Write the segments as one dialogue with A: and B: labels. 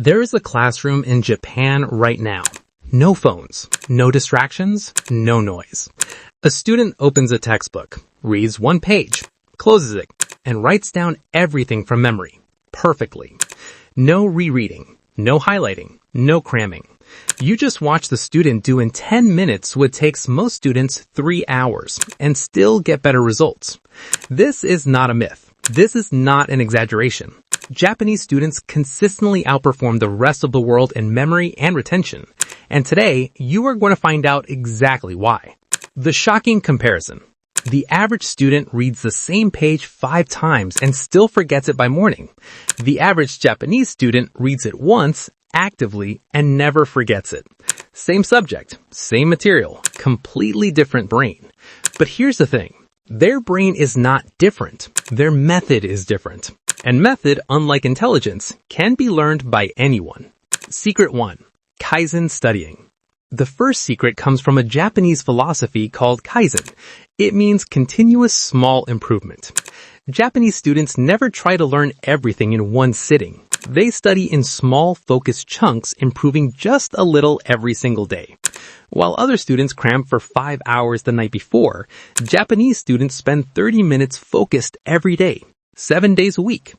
A: There is a classroom in Japan right now. No phones, no distractions, no noise. A student opens a textbook, reads one page, closes it, and writes down everything from memory, perfectly. No rereading, no highlighting, no cramming. You just watch the student do in 10 minutes what takes most students 3 hours and still get better results. This is not a myth. This is not an exaggeration. Japanese students consistently outperform the rest of the world in memory and retention. And today, you are going to find out exactly why. The shocking comparison. The average student reads the same page 5 times and still forgets it by morning. The average Japanese student reads it once, actively, and never forgets it. Same subject, same material, completely different brain. But here's the thing. Their brain is not different. Their method is different. And method, unlike intelligence, can be learned by anyone. Secret 1. Kaizen studying. The first secret comes from a Japanese philosophy called Kaizen. It means continuous small improvement. Japanese students never try to learn everything in one sitting. They study in small, focused chunks, improving just a little every single day. While other students cram for 5 hours the night before, Japanese students spend 30 minutes focused every day, 7 days a week.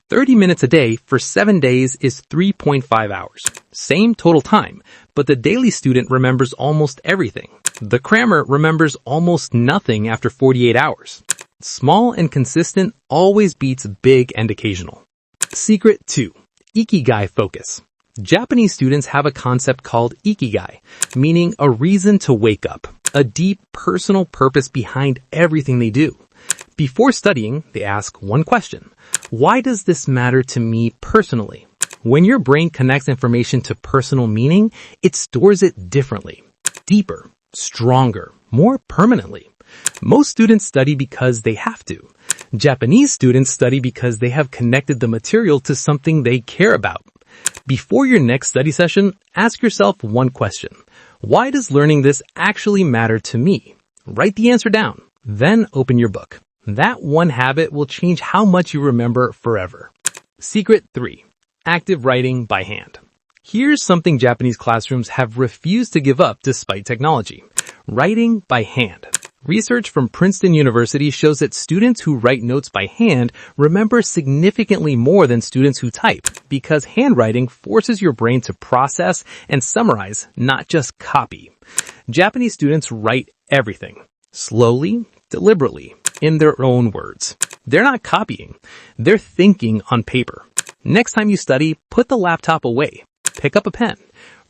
A: 30 minutes a day for 7 days is 3.5 hours. Same total time, but the daily student remembers almost everything. The crammer remembers almost nothing after 48 hours. Small and consistent always beats big and occasional. Secret 2. Ikigai focus. Japanese students have a concept called ikigai, meaning a reason to wake up, a deep personal purpose behind everything they do. Before studying, they ask one question. Why does this matter to me personally? When your brain connects information to personal meaning, it stores it differently, deeper, stronger, more permanently. Most students study because they have to. Japanese students study because they have connected the material to something they care about. Before your next study session, ask yourself one question. Why does learning this actually matter to me? Write the answer down, then open your book. That one habit will change how much you remember forever. Secret 3. Active writing by hand. Here's something Japanese classrooms have refused to give up despite technology. Writing by hand. Research from Princeton University shows that students who write notes by hand remember significantly more than students who type because handwriting forces your brain to process and summarize, not just copy. Japanese students write everything, slowly, deliberately, in their own words. They're not copying. They're thinking on paper. Next time you study, put the laptop away. Pick up a pen.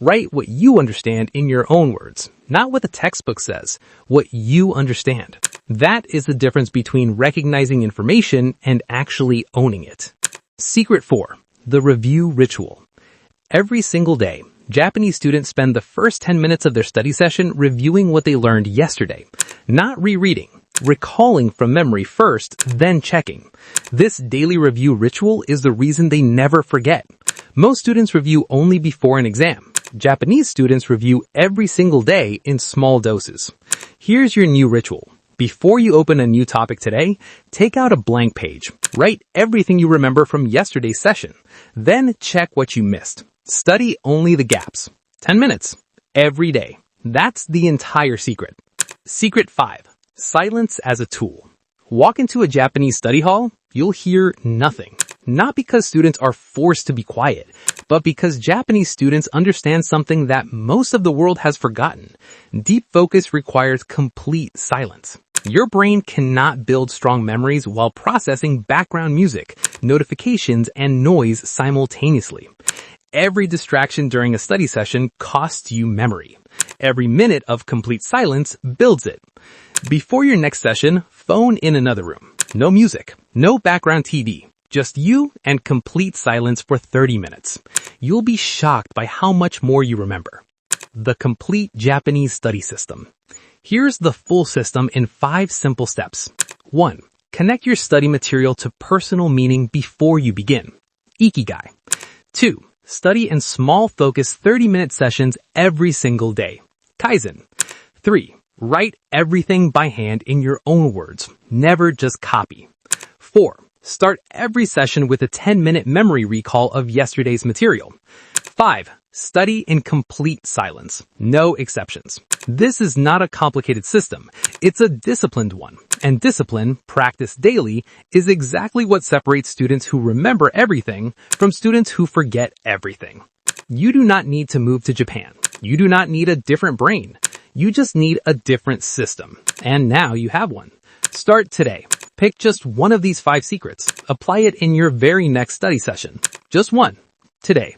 A: Write what you understand in your own words, not what the textbook says, what you understand. That is the difference between recognizing information and actually owning it. Secret 4. The review ritual. Every single day, Japanese students spend the first 10 minutes of their study session reviewing what they learned yesterday, not rereading. Recalling from memory first, then checking. This daily review ritual is the reason they never forget. Most students review only before an exam. Japanese students review every single day in small doses. Here's your new ritual. Before you open a new topic today, take out a blank page. Write everything you remember from yesterday's session. Then check what you missed. Study only the gaps. 10 minutes. Every day. That's the entire secret. Secret 5. Silence as a tool. Walk into a Japanese study hall, you'll hear nothing. Not because students are forced to be quiet, but because Japanese students understand something that most of the world has forgotten. Deep focus requires complete silence. Your brain cannot build strong memories while processing background music, notifications, and noise simultaneously. Every distraction during a study session costs you memory. Every minute of complete silence builds it. Before your next session, phone in another room. No music, no background TV, just you and complete silence for 30 minutes. You'll be shocked by how much more you remember. The complete Japanese study system. Here's the full system in 5 simple steps. 1. Connect your study material to personal meaning before you begin. Ikigai. 2. Study in small focused 30-minute sessions every single day. Kaizen. 3. Write everything by hand in your own words. Never just copy. 4. Start every session with a 10-minute memory recall of yesterday's material. 5. Study in complete silence. No exceptions. This is not a complicated system. It's a disciplined one. And discipline, practiced daily, is exactly what separates students who remember everything from students who forget everything. You do not need to move to Japan. You do not need a different brain. You just need a different system. And now you have one. Start today. Pick just one of these 5 secrets. Apply it in your very next study session. Just one. Today.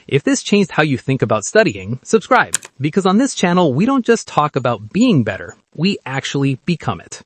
A: If this changed how you think about studying, subscribe. Because on this channel, we don't just talk about being better. We actually become it.